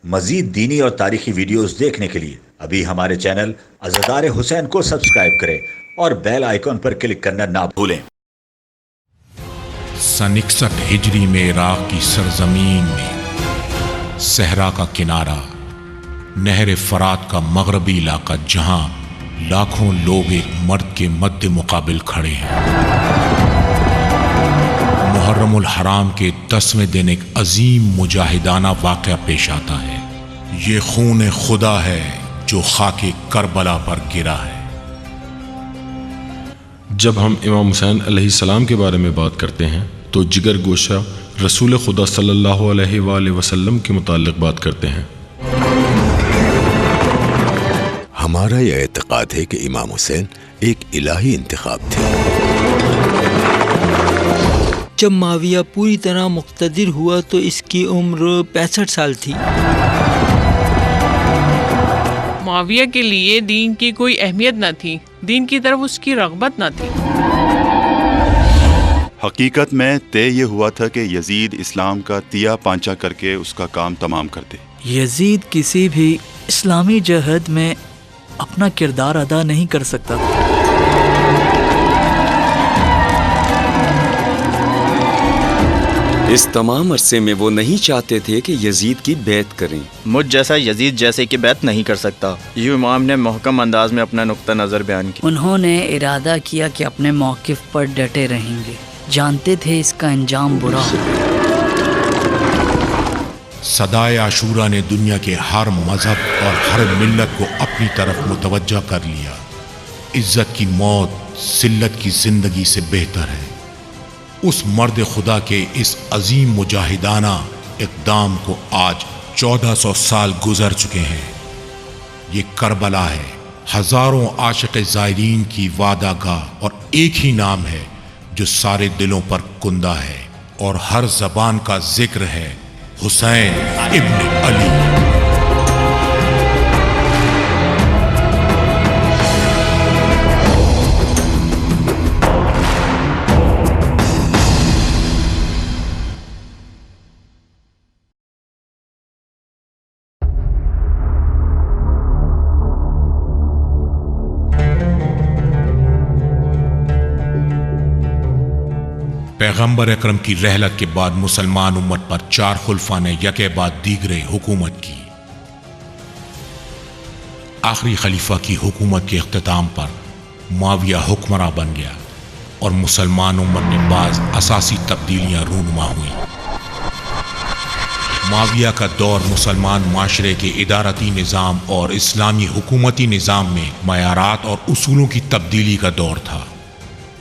مزید دینی اور تاریخی ویڈیوز دیکھنے کے لیے ابھی ہمارے چینل عزادار حسین کو سبسکرائب کریں اور بیل آئیکن پر کلک کرنا نہ بھولیں۔ سن 61 ہجری میں عراق کی سرزمین میں صحرا کا کنارہ، نہر فرات کا مغربی علاقہ، جہاں لاکھوں لوگ ایک مرد کے مد مقابل کھڑے ہیں۔ محرم الحرام کے 10ویں دن ایک عظیم مجاہدانہ واقعہ پیش آتا ہے۔ یہ خون خدا ہے جو خاک کربلا پر گرا ہے۔ جب ہم امام حسین علیہ السلام کے بارے میں بات کرتے ہیں تو جگر گوشہ رسول خدا صلی اللہ علیہ وآلہ وسلم کے متعلق بات کرتے ہیں۔ ہمارا یہ اعتقاد ہے کہ امام حسین ایک الہی انتخاب تھے۔ جب معاویہ پوری طرح مقتدر ہوا تو اس کی عمر 65 سال تھی۔ معاویہ کے لیے دین کی کوئی اہمیت نہ تھی، دین کی طرف اس کی رغبت نہ تھی۔ حقیقت میں طے یہ ہوا تھا کہ یزید اسلام کا تیا پانچا کر کے اس کا کام تمام کر دے۔ یزید کسی بھی اسلامی جہاد میں اپنا کردار ادا نہیں کر سکتا تھا۔ اس تمام عرصے میں وہ نہیں چاہتے تھے کہ یزید کی بیعت کریں۔ مجھ جیسا یزید جیسے کی بیعت نہیں کر سکتا، یہ امام نے محکم انداز میں اپنا نقطہ نظر بیان کیا۔ انہوں نے ارادہ کیا کہ اپنے موقف پر ڈٹے رہیں گے، جانتے تھے اس کا انجام برا ہوگا۔ صدائے عاشورہ نے دنیا کے ہر مذہب اور ہر ملت کو اپنی طرف متوجہ کر لیا۔ عزت کی موت ذلت کی زندگی سے بہتر ہے۔ اس مرد خدا کے اس عظیم مجاہدانہ اقدام کو آج 1400 سال گزر چکے ہیں۔ یہ کربلا ہے، ہزاروں عاشق زائرین کی وعدہ گاہ، اور ایک ہی نام ہے جو سارے دلوں پر کندہ ہے اور ہر زبان کا ذکر ہے، حسین ابن علی۔ پیغمبر اکرم کی رحلت کے بعد مسلمان امت پر 4 خلفاء نے یکے بعد دیگرے حکومت کی۔ آخری خلیفہ کی حکومت کے اختتام پر معاویہ حکمراں بن گیا اور مسلمان امت میں بعض اساسی تبدیلیاں رونما ہوئیں۔ معاویہ کا دور مسلمان معاشرے کے ادارتی نظام اور اسلامی حکومتی نظام میں معیارات اور اصولوں کی تبدیلی کا دور تھا۔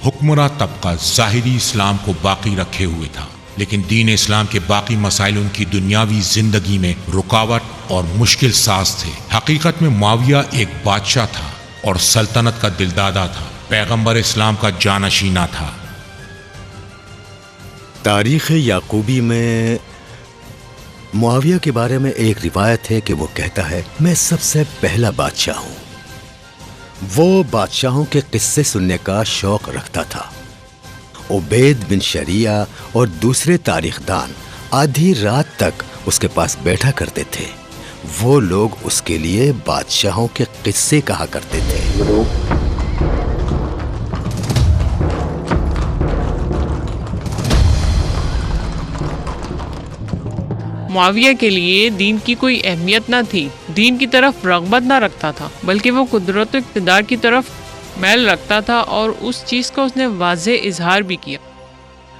حکمراں طبقہ ظاہری اسلام کو باقی رکھے ہوئے تھا، لیکن دین اسلام کے باقی مسائل ان کی دنیاوی زندگی میں رکاوٹ اور مشکل ساز تھے۔ حقیقت میں معاویہ ایک بادشاہ تھا اور سلطنت کا دلدادہ تھا، پیغمبر اسلام کا جانشینہ تھا۔ تاریخ یعقوبی میں معاویہ کے بارے میں ایک روایت ہے کہ وہ کہتا ہے، میں سب سے پہلا بادشاہ ہوں۔ وہ بادشاہوں کے قصے سننے کا شوق رکھتا تھا۔ عبید بن شریعہ اور دوسرے تاریخ دان آدھی رات تک اس کے پاس بیٹھا کرتے تھے۔ وہ لوگ اس کے لیے بادشاہوں کے قصے کہا کرتے تھے۔ معاویہ کے لیے دین کی کوئی اہمیت نہ تھی، دین کی طرف رغبت نہ رکھتا تھا، بلکہ وہ قدرت و اقتدار کی طرف میل رکھتا تھا، اور اس چیز کا اس نے واضح اظہار بھی کیا۔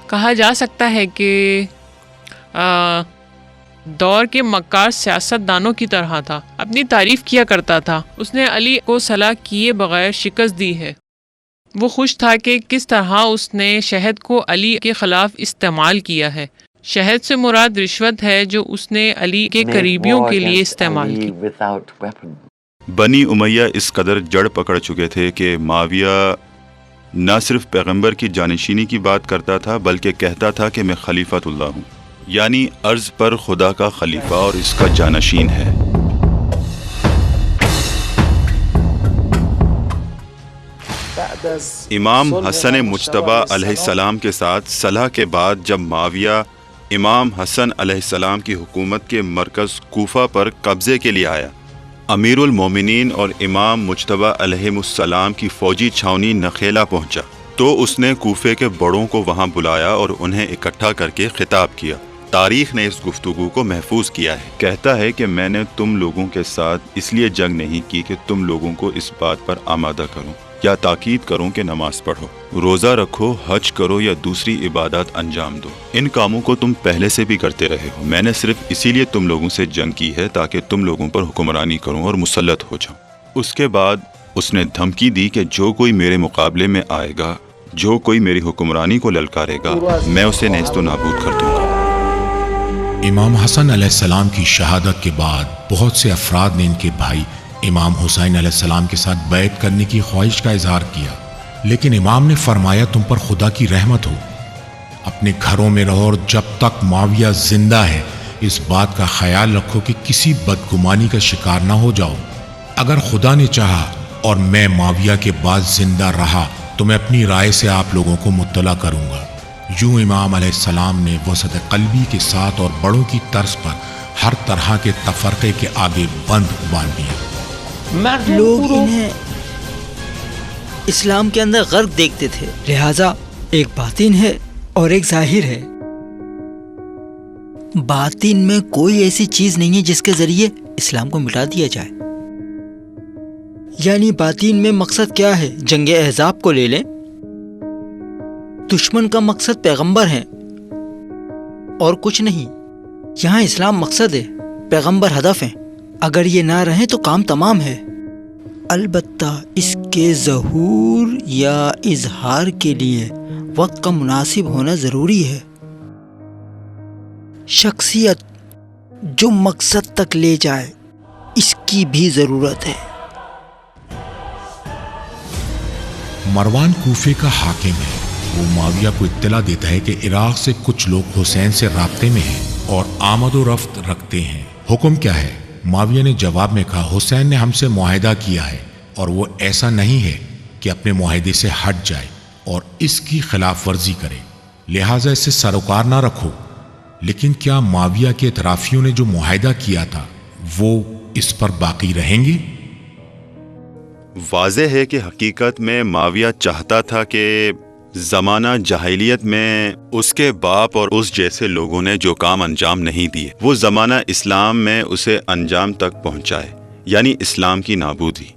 کہا جا سکتا ہے کہ دور کے مکار سیاست دانوں کی طرح تھا، اپنی تعریف کیا کرتا تھا۔ اس نے علی کو صلاح کیے بغیر شکست دی ہے۔ وہ خوش تھا کہ کس طرح اس نے شہد کو علی کے خلاف استعمال کیا ہے۔ شہد سے مراد رشوت ہے جو اس نے علی کے قریبیوں کے لیے استعمال کی۔ بنی امیہ اس قدر جڑ پکڑ چکے تھے کہ معاویہ نہ صرف پیغمبر کی جانشینی کی بات کرتا تھا بلکہ کہتا تھا کہ میں خلیفۃ اللہ ہوں، یعنی ارض پر خدا کا خلیفہ اور اس کا جانشین ہے۔ امام حسن مجتبی علیہ السلام کے ساتھ صلح کے بعد جب معاویہ امام حسن علیہ السلام کی حکومت کے مرکز کوفہ پر قبضے کے لیے آیا۔ امیر المومنین اور امام مجتبی علیہ السلام کی فوجی چھاونی نخیلا پہنچا تو اس نے کوفے کے بڑوں کو وہاں بلایا اور انہیں اکٹھا کر کے خطاب کیا۔ تاریخ نے اس گفتگو کو محفوظ کیا ہے۔ کہتا ہے کہ میں نے تم لوگوں کے ساتھ اس لیے جنگ نہیں کی کہ تم لوگوں کو اس بات پر آمادہ کروں یا تاکید کروں کہ نماز پڑھو، روزہ رکھو، حج کرو یا دوسری عبادات انجام دو۔ ان کاموں کو تم پہلے سے بھی کرتے رہے ہو۔ میں نے صرف اسی لیے تم لوگوں سے جنگ کی ہے تاکہ تم لوگوں پر حکمرانی کروں اور مسلط ہو جاؤں۔ اس کے بعد اس نے دھمکی دی کہ جو کوئی میرے مقابلے میں آئے گا، جو کوئی میری حکمرانی کو للکارے گا، میں اسے نیست و نابود کر دوں گا۔ امام حسن علیہ السلام کی شہادت کے بعد بہت سے افراد نے ان کے بھائی امام حسین علیہ السلام کے ساتھ بیعت کرنے کی خواہش کا اظہار کیا، لیکن امام نے فرمایا تم پر خدا کی رحمت ہو، اپنے گھروں میں رہو اور جب تک معاویہ زندہ ہے اس بات کا خیال رکھو کہ کسی بدگمانی کا شکار نہ ہو جاؤ۔ اگر خدا نے چاہا اور میں معاویہ کے بعد زندہ رہا تو میں اپنی رائے سے آپ لوگوں کو مطلع کروں گا۔ یوں امام علیہ السلام نے وسعت قلبی کے ساتھ اور بڑوں کی طرز پر ہر طرح کے تفرقے کے آگے بند باندھ دیا۔ لوگ انہیں اسلام کے اندر غرق دیکھتے تھے، لہذا ایک باطن ہے اور ایک ظاہر ہے۔ باطن میں کوئی ایسی چیز نہیں ہے جس کے ذریعے اسلام کو مٹا دیا جائے۔ یعنی باطن میں مقصد کیا ہے؟ جنگ احزاب کو لے لیں، دشمن کا مقصد پیغمبر ہیں اور کچھ نہیں۔ یہاں اسلام مقصد ہے، پیغمبر ہدف ہیں۔ اگر یہ نہ رہیں تو کام تمام ہے۔ البتہ اس کے ظہور یا اظہار کے لیے وقت کا مناسب ہونا ضروری ہے۔ شخصیت جو مقصد تک لے جائے اس کی بھی ضرورت ہے۔ مروان کوفے کا حاکم ہے، وہ معاویہ کو اطلاع دیتا ہے کہ عراق سے کچھ لوگ حسین سے رابطے میں ہیں اور آمد و رفت رکھتے ہیں، حکم کیا ہے؟ معاویہ نے جواب میں کہا حسین نے ہم سے معاہدہ کیا ہے اور وہ ایسا نہیں ہے کہ اپنے معاہدے سے ہٹ جائے اور اس کی خلاف ورزی کرے، لہٰذا اسے سروکار نہ رکھو۔ لیکن کیا معاویہ کے اطرافیوں نے جو معاہدہ کیا تھا وہ اس پر باقی رہیں گے؟ واضح ہے کہ حقیقت میں معاویہ چاہتا تھا کہ زمانہ جاہلیت میں اس کے باپ اور اس جیسے لوگوں نے جو کام انجام نہیں دیے وہ زمانہ اسلام میں اسے انجام تک پہنچائے، یعنی اسلام کی نابودی۔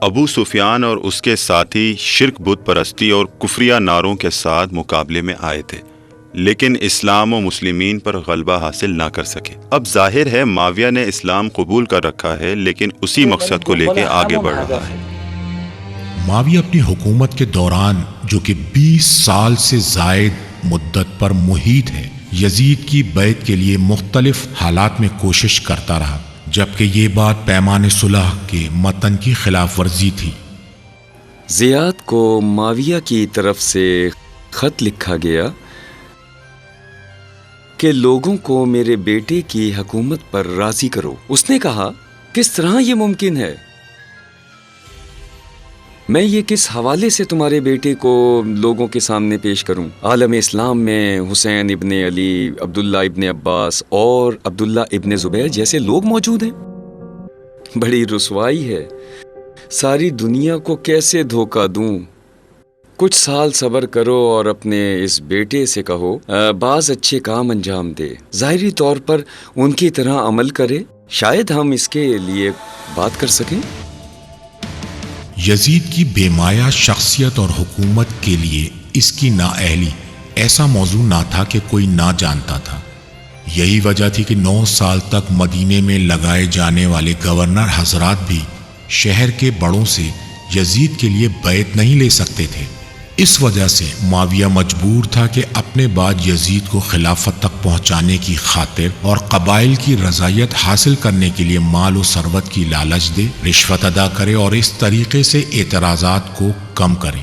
ابو سفیان اور اس کے ساتھی شرک بت پرستی اور کفریہ نعروں کے ساتھ مقابلے میں آئے تھے، لیکن اسلام و مسلمین پر غلبہ حاصل نہ کر سکے۔ اب ظاہر ہے معاویہ نے اسلام قبول کر رکھا ہے، لیکن اسی مقصد کو لے کے آگے بڑھ رہا ہے۔ معاویہ اپنی حکومت کے دوران جو کہ 20 سال سے زائد مدت پر محیط ہے، یزید کی بیعت کے لیے مختلف حالات میں کوشش کرتا رہا، جبکہ یہ بات پیمان صلح کے متن کی خلاف ورزی تھی۔ زیاد کو معاویہ کی طرف سے خط لکھا گیا کہ لوگوں کو میرے بیٹے کی حکومت پر راضی کرو۔ اس نے کہا کس طرح یہ ممکن ہے؟ میں یہ کس حوالے سے تمہارے بیٹے کو لوگوں کے سامنے پیش کروں؟ عالم اسلام میں حسین ابن علی، عبداللہ ابن عباس اور عبداللہ ابن زبیر جیسے لوگ موجود ہیں۔ بڑی رسوائی ہے، ساری دنیا کو کیسے دھوکہ دوں؟ کچھ سال صبر کرو اور اپنے اس بیٹے سے کہو بعض اچھے کام انجام دے، ظاہری طور پر ان کی طرح عمل کرے، شاید ہم اس کے لیے بات کر سکیں۔ یزید کی بے مایہ شخصیت اور حکومت کے لیے اس کی نااہلی ایسا موضوع نہ تھا کہ کوئی نہ جانتا تھا۔ یہی وجہ تھی کہ 9 سال تک مدینے میں لگائے جانے والے گورنر حضرات بھی شہر کے بڑوں سے یزید کے لیے بیعت نہیں لے سکتے تھے۔ اس وجہ سے معاویہ مجبور تھا کہ اپنے بعد یزید کو خلافت تک پہنچانے کی خاطر اور قبائل کی رضایت حاصل کرنے کے لیے مال و ثروت کی لالچ دے، رشوت ادا کرے اور اس طریقے سے اعتراضات کو کم کرے۔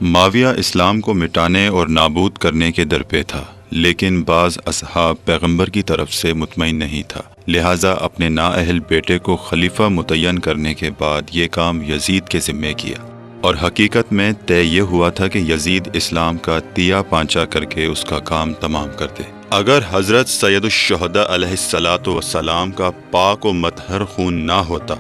معاویہ اسلام کو مٹانے اور نابود کرنے کے در پہ تھا، لیکن بعض اصحاب پیغمبر کی طرف سے مطمئن نہیں تھا، لہٰذا اپنے نااہل بیٹے کو خلیفہ متعین کرنے کے بعد یہ کام یزید کے ذمے کیا، اور حقیقت میں طے یہ ہوا تھا کہ یزید اسلام کا تیا پانچا کر کے اس کا کام تمام کر دے۔ اگر حضرت سید الشہداء علیہ الصلاۃ والسلام کا پاک و مطہر خون نہ ہوتا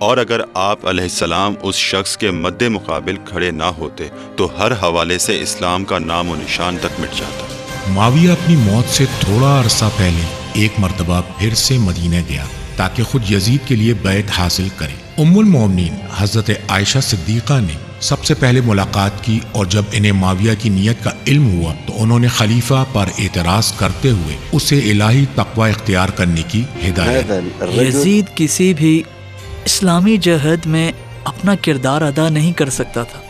اور اگر آپ علیہ السلام اس شخص کے مد مقابل کھڑے نہ ہوتے تو ہر حوالے سے اسلام کا نام و نشان تک مٹ جاتا۔ معاویہ اپنی موت سے تھوڑا عرصہ پہلے ایک مرتبہ پھر سے مدینہ گیا تاکہ خود یزید کے لیے بیعت حاصل کرے۔ ام المومنین حضرت عائشہ صدیقہ نے سب سے پہلے ملاقات کی، اور جب انہیں معاویہ کی نیت کا علم ہوا تو انہوں نے خلیفہ پر اعتراض کرتے ہوئے اسے الہی تقوی اختیار کرنے کی ہدایت۔ یزید کسی بھی اسلامی جہاد میں اپنا کردار ادا نہیں کر سکتا تھا۔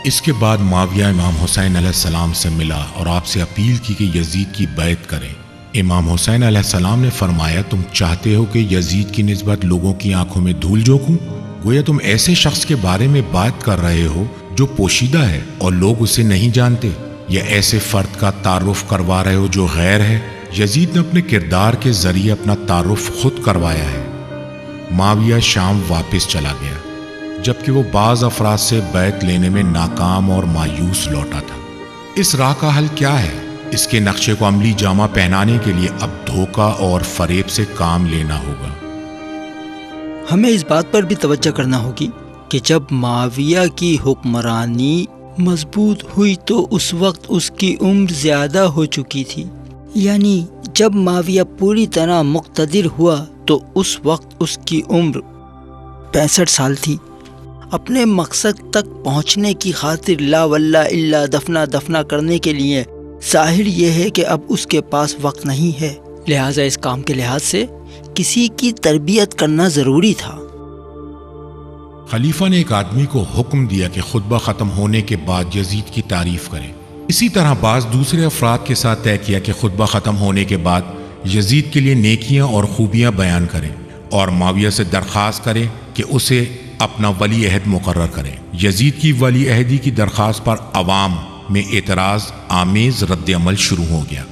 اس کے بعد معاویہ امام حسین علیہ السلام سے ملا اور آپ سے اپیل کی کہ یزید کی بیعت کریں۔ امام حسین علیہ السلام نے فرمایا، تم چاہتے ہو کہ یزید کی نسبت لوگوں کی آنکھوں میں دھول جھونکوں؟ گویا تم ایسے شخص کے بارے میں بات کر رہے ہو جو پوشیدہ ہے اور لوگ اسے نہیں جانتے، یا ایسے فرد کا تعارف کروا رہے ہو جو غیر ہے؟ یزید نے اپنے کردار کے ذریعے اپنا تعارف خود کروایا ہے۔ معاویہ شام واپس چلا گیا جبکہ وہ بعض افراد سے بیعت لینے میں ناکام اور مایوس لوٹا تھا۔ اس راہ کا حل کیا ہے؟ اس کے نقشے کو عملی جامہ پہنانے کے لیے اب دھوکہ اور فریب سے کام لینا ہوگا۔ ہمیں اس بات پر بھی توجہ کرنا ہوگی کہ جب معاویہ کی حکمرانی مضبوط ہوئی تو اس وقت اس کی عمر زیادہ ہو چکی تھی، یعنی جب معاویہ پوری طرح مقتدر ہوا تو اس وقت اس کی عمر 65 سال تھی۔ اپنے مقصد تک پہنچنے کی خاطر لا واللہ الا دفنا کرنے کے لیے ظاہر یہ ہے کہ اب اس کے پاس وقت نہیں ہے، لہٰذا اس کام کے لحاظ سے کسی کی تربیت کرنا ضروری تھا۔ خلیفہ نے ایک آدمی کو حکم دیا کہ خطبہ ختم ہونے کے بعد یزید کی تعریف کرے۔ اسی طرح بعض دوسرے افراد کے ساتھ طے کیا کہ خطبہ ختم ہونے کے بعد یزید کے لیے نیکیاں اور خوبیاں بیان کریں اور معاویہ سے درخواست کریں کہ اسے اپنا ولی عہد مقرر کریں۔ یزید کی ولی عہدی کی درخواست پر عوام میں اعتراض آمیز رد عمل شروع ہو گیا۔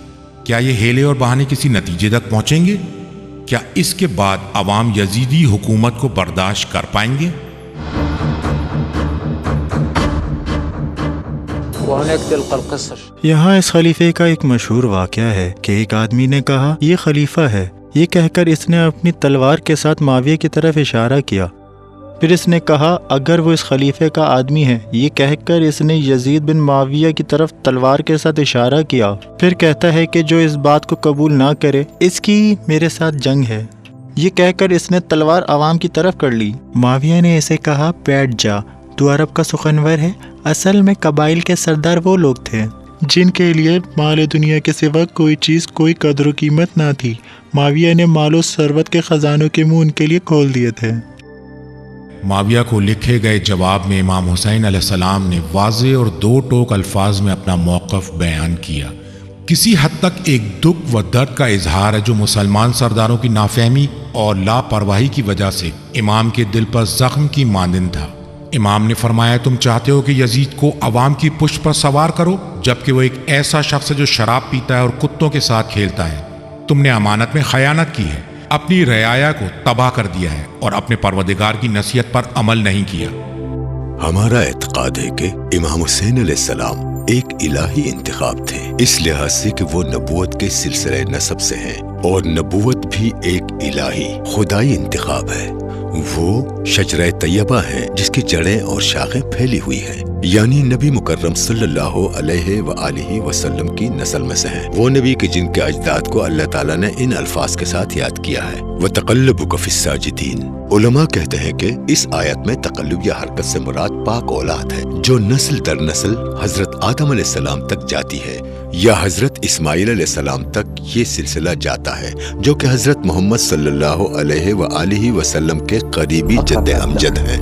کیا یہ ہیلے اور بہانے کسی نتیجے تک پہنچیں گے؟ کیا اس کے بعد عوام یزیدی حکومت کو برداشت کر پائیں گے؟ یہاں اس خلیفے کا ایک مشہور واقعہ ہے کہ ایک آدمی نے کہا یہ خلیفہ ہے، یہ کہہ کر اس نے اپنی تلوار کے ساتھ معاویہ کی طرف اشارہ کیا۔ پھر اس نے کہا اگر وہ اس خلیفے کا آدمی ہے، یہ کہہ کر اس نے یزید بن معاویہ کی طرف تلوار کے ساتھ اشارہ کیا۔ پھر کہتا ہے کہ جو اس بات کو قبول نہ کرے اس کی میرے ساتھ جنگ ہے، یہ کہہ کر اس نے تلوار عوام کی طرف کر لی۔ معاویہ نے اسے کہا بیٹھ جا، تو عرب کا سخنور ہے۔ اصل میں قبائل کے سردار وہ لوگ تھے جن کے لیے مال دنیا کے سوا کوئی چیز کوئی قدر و قیمت نہ تھی۔ معاویہ نے مال و ثروت کے خزانوں کے منہ ان کے لیے کھول دیے تھے۔ معاویہ کو لکھے گئے جواب میں امام حسین علیہ السلام نے واضح اور دو ٹوک الفاظ میں اپنا موقف بیان کیا۔ کسی حد تک ایک دکھ و درد کا اظہار ہے جو مسلمان سرداروں کی نافہمی اور لاپرواہی کی وجہ سے امام کے دل پر زخم کی مانند تھا۔ امام نے فرمایا تم چاہتے ہو کہ یزید کو عوام کی پشت پر سوار کرو جبکہ وہ ایک ایسا شخص ہے جو شراب پیتا ہے اور کتوں کے ساتھ کھیلتا ہے۔ تم نے امانت میں خیانت کی ہے، اپنی رعایا کو تباہ کر دیا ہے اور اپنے پروردگار کی نصیحت پر عمل نہیں کیا۔ ہمارا اعتقاد ہے کہ امام حسین علیہ السلام ایک الہی انتخاب تھے، اس لحاظ سے کہ وہ نبوت کے سلسلے نسب سے ہیں اور نبوت بھی ایک الہی خدائی انتخاب ہے۔ وہ شجرہ طیبہ ہے جس کی جڑیں اور شاخیں پھیلی ہوئی ہیں، یعنی نبی مکرم صلی اللہ علیہ وآلہ وسلم کی نسل میں سے ہیں۔ وہ نبی کے جن کے اجداد کو اللہ تعالیٰ نے ان الفاظ کے ساتھ یاد کیا ہے، وَتَقَلُّبُكَ فِي السَّاجِدِينَ۔ علماء کہتے ہیں کہ اس آیت میں تقلب یا حرکت سے مراد پاک اولاد ہے جو نسل در نسل حضرت آدم علیہ السلام تک جاتی ہے، یا حضرت اسماعیل علیہ السلام تک یہ سلسلہ جاتا ہے جو کہ حضرت محمد صلی اللہ علیہ وآلہ وسلم کے قریبی جد امجد ہیں۔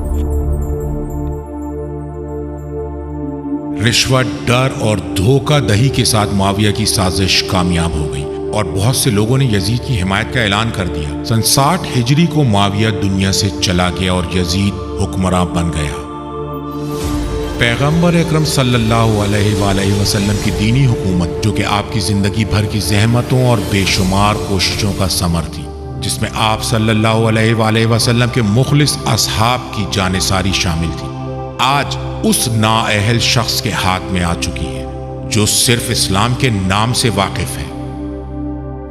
رشوت، ڈر اور دھوکہ دہی کے ساتھ معاویہ کی سازش کامیاب ہو گئی اور بہت سے لوگوں نے یزید کی حمایت کا اعلان کر دیا۔ سن 60 ہجری کو معاویہ دنیا سے چلا گیا اور یزید حکمراں بن گیا۔ پیغمبر اکرم صلی اللہ علیہ وآلہ وسلم کی دینی حکومت جو کہ آپ کی زندگی بھر کی زحمتوں اور بے شمار کوششوں کا ثمر تھی، جس میں آپ صلی اللہ علیہ وآلہ وسلم کے مخلص اصحاب کی جانثاری شامل تھی، آج اس نااہل شخص کے ہاتھ میں آ چکی ہے جو صرف اسلام کے نام سے واقف ہے۔